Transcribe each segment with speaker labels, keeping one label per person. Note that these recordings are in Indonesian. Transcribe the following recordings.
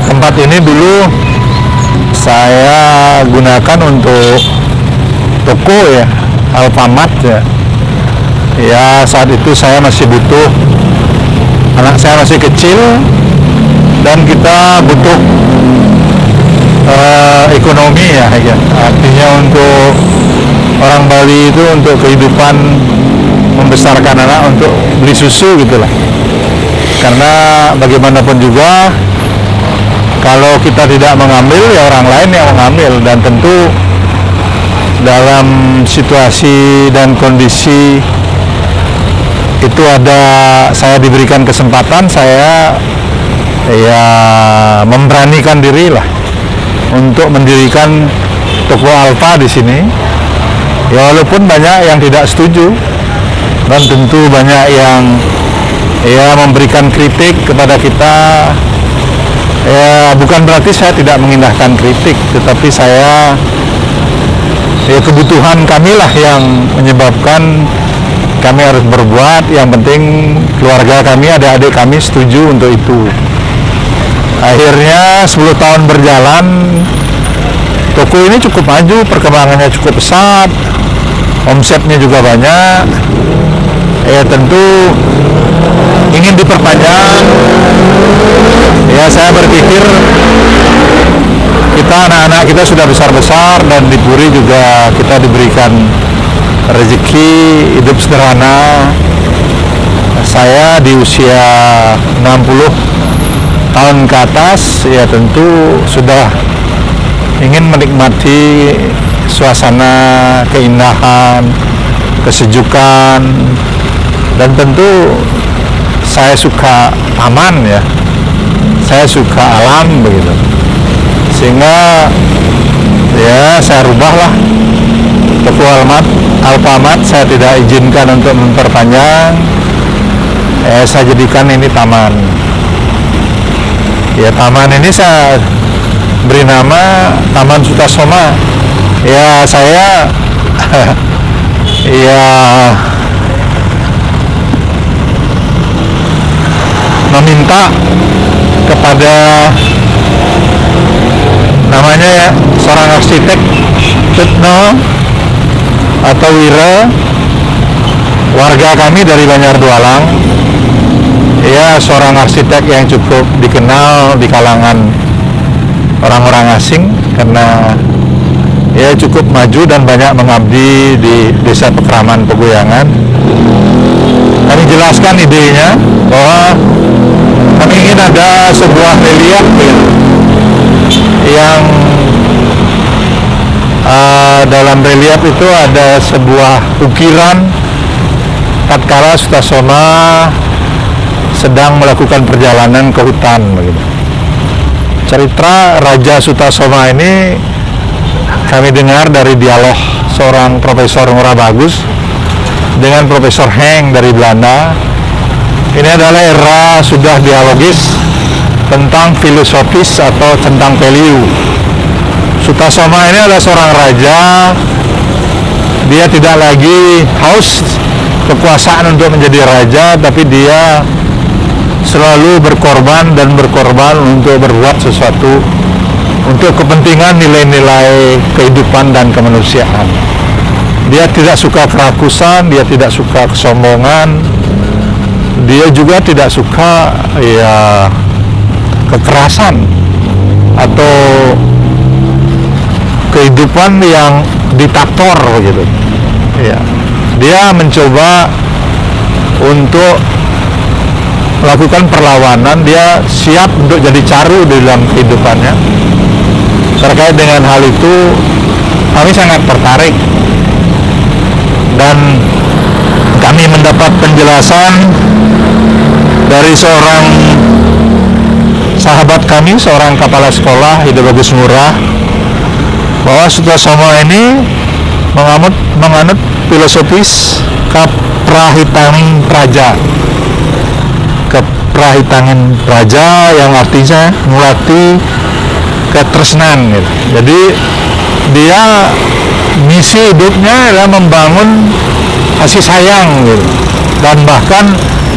Speaker 1: Tempat ini dulu saya gunakan untuk toko ya, Alfamart ya. Ya saat itu saya masih butuh, anak saya masih kecil dan kita butuh ekonomi ya. Artinya untuk orang Bali itu untuk kehidupan membesarkan anak, untuk beli susu gitulah. Karena bagaimanapun juga kalau kita tidak mengambil ya orang lain yang mengambil, dan tentu dalam situasi dan kondisi itu saya diberikan kesempatan, saya ya memberanikan diri lah untuk mendirikan toko Alfa di sini. Ya walaupun banyak yang tidak setuju dan tentu banyak yang ya memberikan kritik kepada kita. Ya bukan berarti saya tidak mengindahkan kritik, tetapi saya ya kebutuhan kami lah yang menyebabkan kami harus berbuat. Yang penting keluarga kami, adik-adik kami setuju untuk itu. Akhirnya 10 tahun berjalan, toko ini cukup maju, perkembangannya cukup pesat, omsetnya juga banyak. Ya tentu ingin diperpanjang. Ya saya berpikir kita, anak-anak kita sudah besar-besar, dan di Puri juga kita diberikan rezeki hidup sederhana. Saya di usia 60 tahun ke atas ya tentu sudah ingin menikmati suasana keindahan, kesejukan, dan tentu saya suka taman ya, saya suka alam begitu, sehingga ya saya rubahlah toko Alfamart. Saya tidak izinkan untuk memperpanjang, saya jadikan ini taman. Ya taman ini saya beri nama Taman Sutasoma. Ya saya ya meminta kepada namanya ya seorang arsitek Tutno atau Wira, warga kami dari Banjardualang, ya seorang arsitek yang cukup dikenal di kalangan orang-orang asing karena ya cukup maju dan banyak mengabdi di Desa Pekraman Pegoyangan. Kami jelaskan idenya bahwa kami ingin ada sebuah relief yang dalam relief itu ada sebuah ukiran tatkala Sutasoma sedang melakukan perjalanan ke hutan begitu. Cerita Raja Sutasoma ini kami dengar dari dialog seorang Profesor Ngurah Bagus dengan Profesor Heng dari Belanda. Ini adalah era sudah dialogis tentang filosofis atau tentang value. Sutasoma ini adalah seorang raja, dia tidak lagi haus kekuasaan untuk menjadi raja, tapi dia selalu berkorban untuk berbuat sesuatu untuk kepentingan nilai-nilai kehidupan dan kemanusiaan. Dia tidak suka kerakusan, dia tidak suka kesombongan, dia juga tidak suka ya kekerasan atau kehidupan yang diktator begitu. Ya. Dia mencoba untuk melakukan perlawanan, dia siap untuk jadi caru di dalam kehidupannya. Terkait dengan hal itu kami sangat tertarik, dan kami mendapat penjelasan dari seorang sahabat kami, seorang kepala sekolah Ida Bagus Ngurah, bahwa Sutasoma ini menganut filosofis keprahitangan praja. Keprahitangan praja yang artinya melatih ketresnan gitu. Jadi dia misi hidupnya adalah membangun kasih sayang gitu. Dan bahkan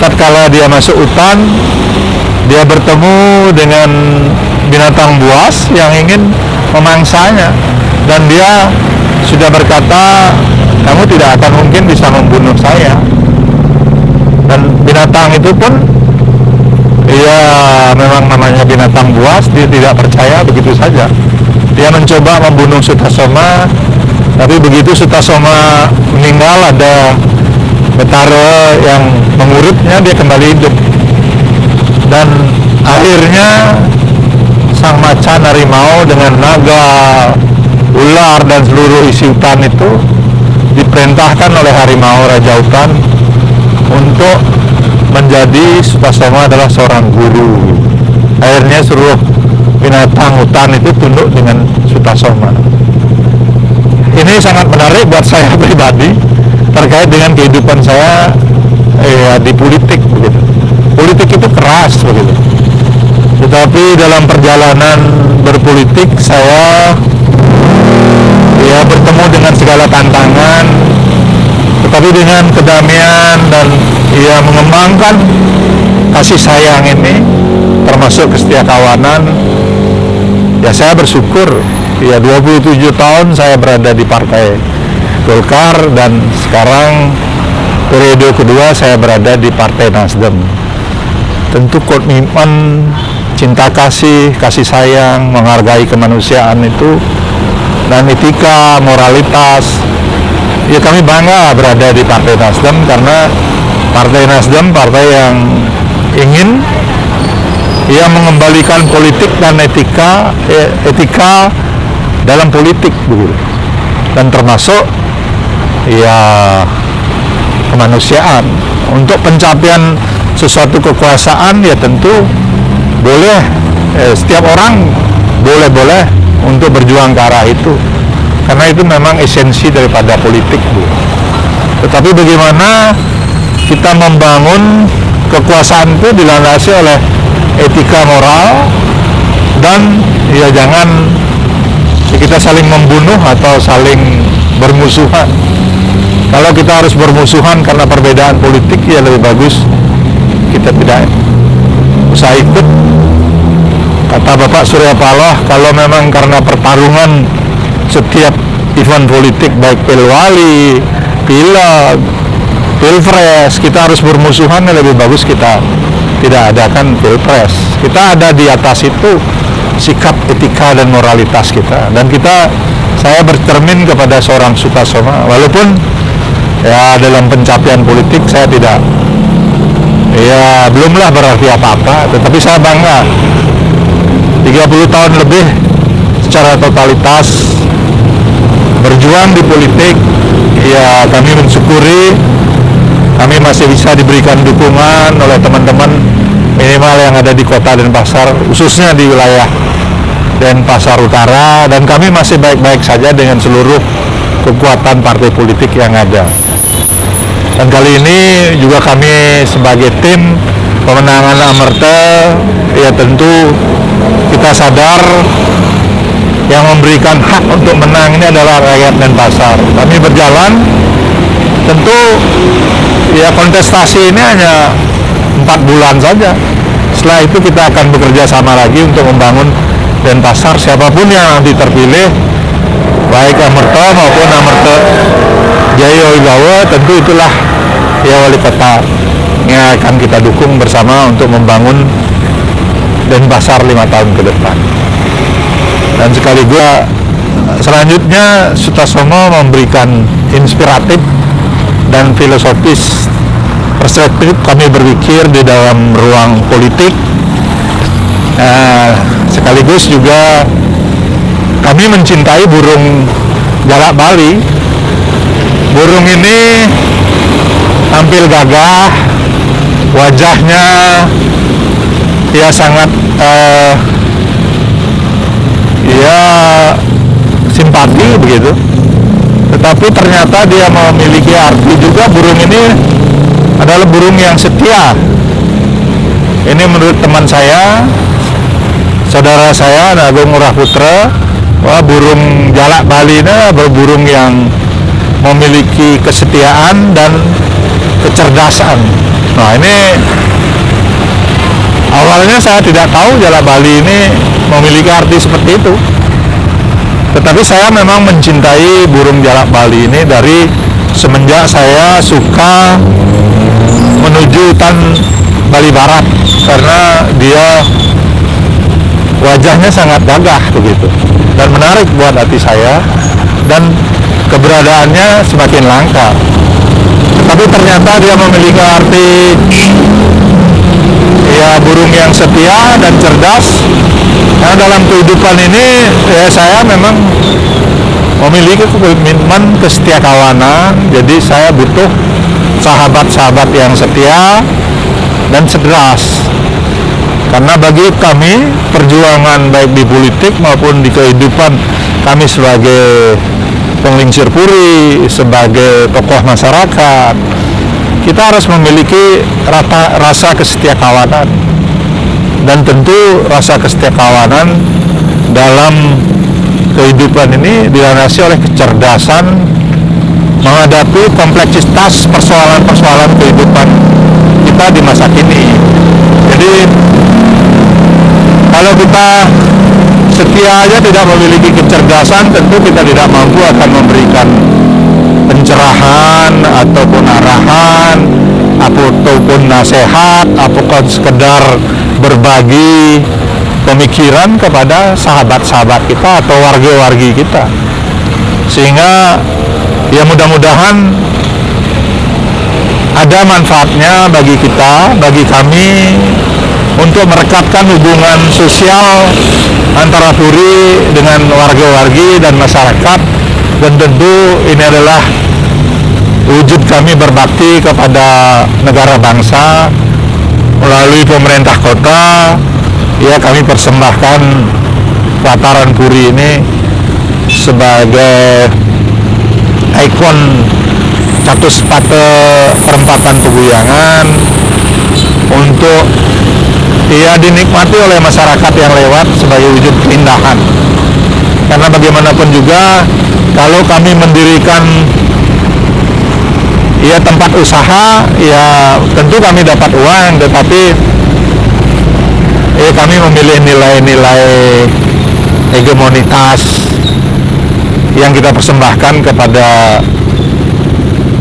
Speaker 1: tatkala dia masuk hutan, dia bertemu dengan binatang buas yang ingin memangsanya, dan dia sudah berkata, kamu tidak akan mungkin bisa membunuh saya. Dan binatang itu pun, ya memang namanya binatang buas, dia tidak percaya begitu saja. Dia mencoba membunuh Sutasoma, tapi begitu Sutasoma meninggal, ada Betara yang mengurutnya, dia kembali hidup. Dan akhirnya sang macan harimau dengan naga, ular, dan seluruh isi hutan itu diperintahkan oleh harimau raja hutan untuk menjadi Sutasoma adalah seorang guru. Akhirnya seluruh binatang hutan itu tunduk dengan Sutasoma. Ini sangat menarik buat saya pribadi terkait dengan kehidupan saya di politik begitu. Politik itu keras begitu. Tetapi dalam perjalanan berpolitik saya bertemu dengan segala tantangan, tetapi dengan kedamaian dan mengembangkan kasih sayang ini, termasuk kesetiakawanan. Saya bersyukur 27 tahun saya berada di Partai Golkar, dan sekarang periode kedua saya berada di Partai Nasdem. Tentu komitmen, cinta kasih, kasih sayang, menghargai kemanusiaan itu, dan etika, moralitas, kami bangga berada di Partai Nasdem, karena Partai Nasdem partai yang ingin mengembalikan politik dan etika dalam politik begitu, dan termasuk kemanusiaan. Untuk pencapaian sesuatu kekuasaan tentu boleh, setiap orang boleh untuk berjuang ke arah itu, karena itu memang esensi daripada politik Bu. Tetapi bagaimana kita membangun kekuasaan itu dilandasi oleh etika moral, dan jangan kita saling membunuh atau saling bermusuhan. Kalau kita harus bermusuhan karena perbedaan politik, lebih bagus kita tidak usah ikut. Kata Bapak Surya Paloh, kalau memang karena pertarungan setiap event politik, baik pilwali, pileg, pilpres, kita harus bermusuhan, lebih bagus kita tidak adakan pilpres. Kita ada di atas itu sikap etika dan moralitas kita, dan saya bercermin kepada seorang Sutasoma, walaupun dalam pencapaian politik saya tidak belumlah berarti apa-apa, tetapi saya bangga 30 tahun lebih secara totalitas berjuang di politik. Kami mensyukuri kami masih bisa diberikan dukungan oleh teman-teman minimal yang ada di Kota Denpasar, khususnya di wilayah Denpasar Utara, dan kami masih baik-baik saja dengan seluruh kekuatan partai politik yang ada. Dan kali ini juga kami sebagai tim pemenangan Amerta, tentu kita sadar yang memberikan hak untuk menang ini adalah rakyat Denpasar. Kami berjalan, tentu kontestasi ini hanya 4 bulan saja. Setelah itu kita akan bekerja sama lagi untuk membangun Denpasar. Siapapun yang nanti terpilih, baik Amerta maupun Amerta Jaya Wibawa, tentu itulah wali kota yang akan kita dukung bersama untuk membangun Denpasar 5 tahun ke depan. Dan sekaligus selanjutnya Sutasoma memberikan inspiratif dan filosofis perspektif kami berpikir di dalam ruang politik. Sekaligus juga kami mencintai burung jalak Bali. Burung ini tampil gagah, wajahnya sangat simpati begitu. Tetapi ternyata dia memiliki arti juga. Burung ini adalah burung yang setia. Ini menurut teman saya, saudara saya Agung Ngurah Putra, burung jalak Bali ini burung yang memiliki kesetiaan dan kecerdasan. Nah, ini Awalnya saya tidak tahu Jalak Bali ini memiliki arti seperti itu. Tetapi saya memang mencintai burung Jalak Bali ini dari semenjak saya suka menuju hutan Bali Barat, karena dia wajahnya sangat gagah begitu dan menarik buat hati saya, dan keberadaannya semakin langka. Tetapi ternyata dia memiliki arti ya burung yang setia dan cerdas. Karena dalam kehidupan ini ya saya memang memiliki komitmen kesetiakawanan. Jadi saya butuh sahabat-sahabat yang setia dan cerdas. Karena bagi kami perjuangan baik di politik maupun di kehidupan kami sebagai penglingsir puri, sebagai tokoh masyarakat, kita harus memiliki rasa kesetiakawanan. Dan tentu rasa kesetiakawanan dalam kehidupan ini dilandasi oleh kecerdasan menghadapi kompleksitas persoalan-persoalan kehidupan kita di masa kini. Jadi kalau kita setia aja tidak memiliki kecerdasan, tentu kita tidak mampu akan memberikan pencerahan ataupun arahan ataupun nasihat ataupun sekedar berbagi pemikiran kepada sahabat-sahabat kita atau warga-wargi kita, sehingga ya mudah-mudahan ada manfaatnya bagi kita, bagi kami, untuk merekatkan hubungan sosial antara Puri dengan warga-wargi dan masyarakat. Dan tentu ini adalah wujud kami berbakti kepada negara bangsa melalui pemerintah kota. Ya, kami persembahkan Pelataran Puri ini sebagai ikon Catus Pate perempatan Peguyangan untuk ya dinikmati oleh masyarakat yang lewat sebagai wujud keindahan. Karena bagaimanapun juga kalau kami mendirikan ya tempat usaha, ya tentu kami dapat uang, tetapi kami memilih nilai-nilai hegemonitas yang kita persembahkan kepada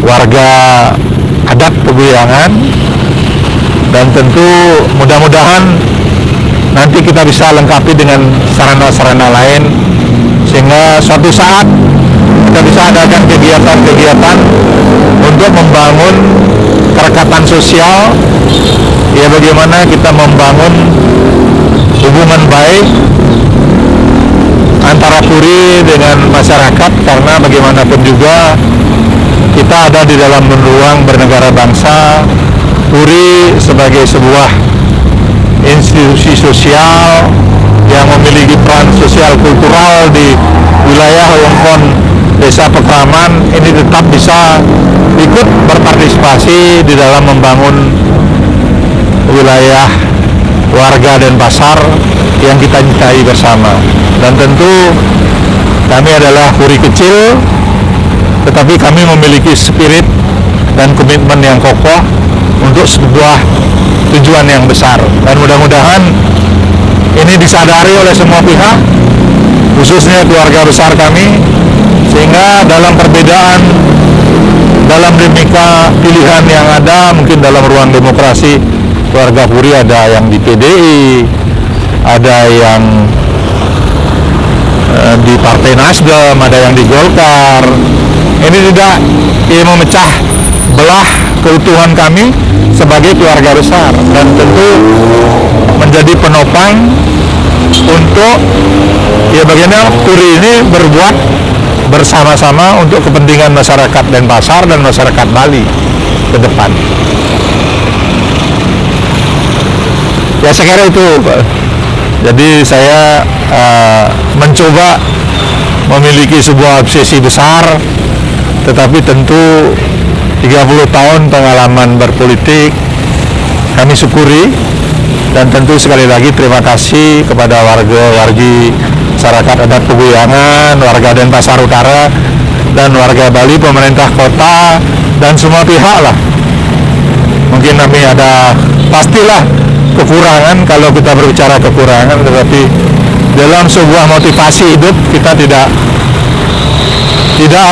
Speaker 1: warga adat Peguyangan. Dan tentu mudah-mudahan nanti kita bisa lengkapi dengan sarana-sarana lain, sehingga suatu saat kita bisa adakan kegiatan-kegiatan untuk membangun kerekatan sosial. Ya, bagaimana kita membangun hubungan baik antara Puri dengan masyarakat, karena bagaimanapun juga kita ada di dalam ruang bernegara bangsa. Puri sebagai sebuah institusi sosial yang memiliki peran sosial kultural di wilayah wewengkon Desa Pekraman ini tetap bisa ikut berpartisipasi di dalam membangun wilayah warga dan pasar yang kita cintai bersama. Dan tentu kami adalah Puri kecil, tetapi kami memiliki spirit dan komitmen yang kokoh untuk sebuah tujuan yang besar. Dan mudah-mudahan ini disadari oleh semua pihak, khususnya keluarga besar kami, sehingga dalam perbedaan, dalam dinamika pilihan yang ada, mungkin dalam ruang demokrasi keluarga Puri ada yang di PDI, ada yang di Partai Nasdem, ada yang di Golkar. Ini tidak memecah belah keutuhan kami sebagai keluarga besar, dan tentu menjadi penopang untuk bagaimana Puri ini berbuat bersama-sama untuk kepentingan masyarakat Denpasar dan masyarakat Bali ke depan. Ya, saya kira itu, Pak. Jadi saya mencoba memiliki sebuah obsesi besar, tetapi tentu 30 tahun pengalaman berpolitik kami syukuri. Dan tentu sekali lagi terima kasih kepada warga-wargi masyarakat adat Peguyangan, warga Denpasar Utara, dan warga Bali, pemerintah kota, dan semua pihak lah. Mungkin kami ada pastilah kekurangan kalau kita berbicara kekurangan, tetapi dalam sebuah motivasi hidup kita tidak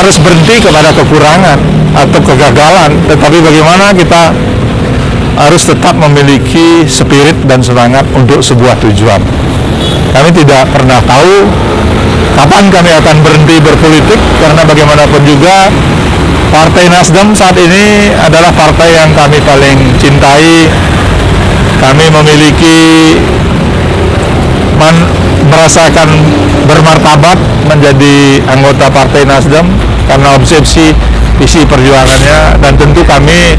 Speaker 1: harus berhenti kepada kekurangan atau kegagalan, tetapi bagaimana kita harus tetap memiliki spirit dan semangat untuk sebuah tujuan. Kami tidak pernah tahu kapan kami akan berhenti berpolitik, karena bagaimanapun juga Partai Nasdem saat ini adalah partai yang kami paling cintai. Kami memiliki merasakan bermartabat menjadi anggota Partai Nasdem karena obsesi visi perjuangannya, dan tentu kami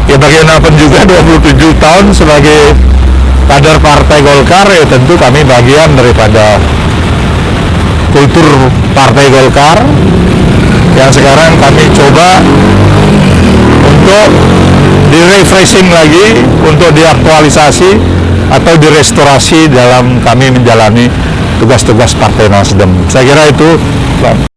Speaker 1: ya bagaimanapun juga 27 tahun sebagai kader Partai Golkar, ya tentu kami bagian daripada kultur Partai Golkar yang sekarang kami coba untuk di-refreshing lagi, untuk diaktualisasi atau direstorasi dalam kami menjalani tugas-tugas Partai Nasdem. Saya kira itu, Bang.